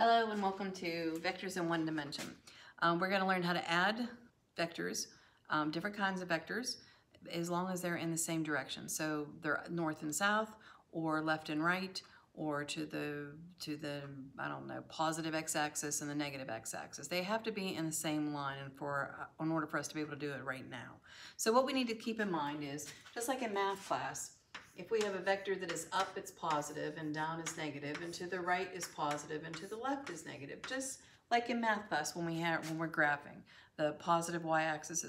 Hello and welcome to Vectors in One Dimension. We're going to learn how to add vectors, different kinds of vectors, as long as they're in the same direction. So they're north and south, or left and right, or to the I don't know, positive x-axis and the negative x-axis. They have to be in the same line in order for us to be able to do it right now. So what we need to keep in mind is, just like in math class, if we have a vector that is up, it's positive, and down is negative, and to the right is positive, and to the left is negative. Just like in math class when we're graphing, the positive y-axis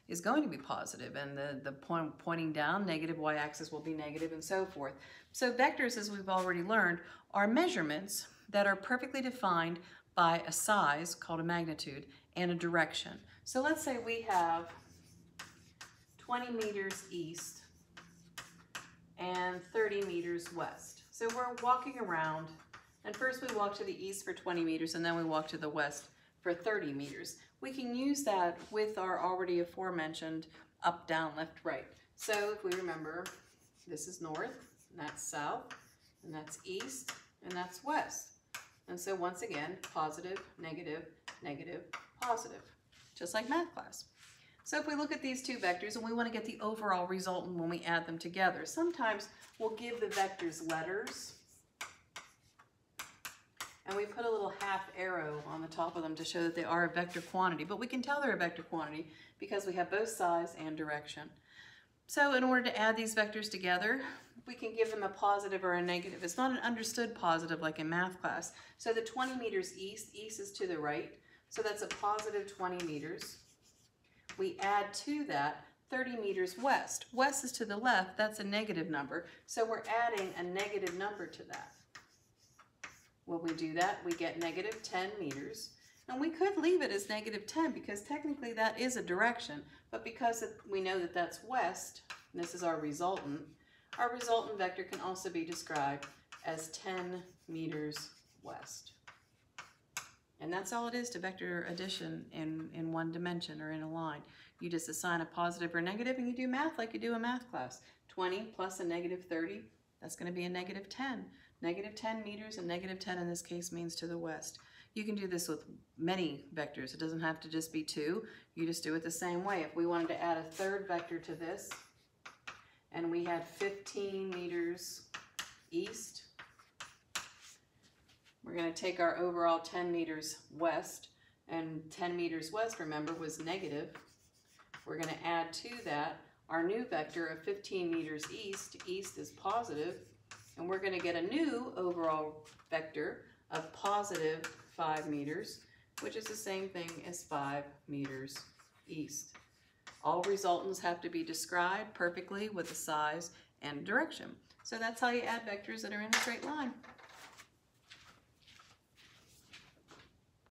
is going to be positive, and the pointing down, negative y-axis will be negative, and so forth. So vectors, as we've already learned, are measurements that are perfectly defined by a size, called a magnitude, and a direction. So let's say we have 20 meters east and 30 meters west. So we're walking around, and first we walk to the east for 20 meters, and then we walk to the west for 30 meters. We can use that with our already aforementioned up, down, left, right. So if we remember, this is north, and that's south, and that's east, and that's west. And so once again, positive, negative, negative, positive, just like math class. So if we look at these two vectors and we want to get the overall result when we add them together, sometimes we'll give the vectors letters and we put a little half arrow on the top of them to show that they are a vector quantity, but we can tell they're a vector quantity because we have both size and direction. So in order to add these vectors together, we can give them a positive or a negative. It's not an understood positive like in math class. So the 20 meters east is to the right, so that's a positive 20 meters. We add to that 30 meters west. West is to the left, that's a negative number, so we're adding a negative number to that. When we do that, we get negative 10 meters. And we could leave it as negative 10 because technically that is a direction, but because we know that that's west, and this is our resultant vector can also be described as 10 meters west. And that's all it is to vector addition in one dimension or in a line. You just assign a positive or negative and you do math like you do in math class. 20 plus a negative 30, that's going to be a negative 10. Negative 10 meters, and negative 10 in this case means to the west. You can do this with many vectors. It doesn't have to just be two. You just do it the same way. If we wanted to add a third vector to this, and we had 15 meters east, we're going to take our overall 10 meters west, and 10 meters west, remember, was negative. We're going to add to that our new vector of 15 meters east. East is positive, and we're going to get a new overall vector of positive 5 meters, which is the same thing as 5 meters east. All resultants have to be described perfectly with a size and direction. So that's how you add vectors that are in a straight line.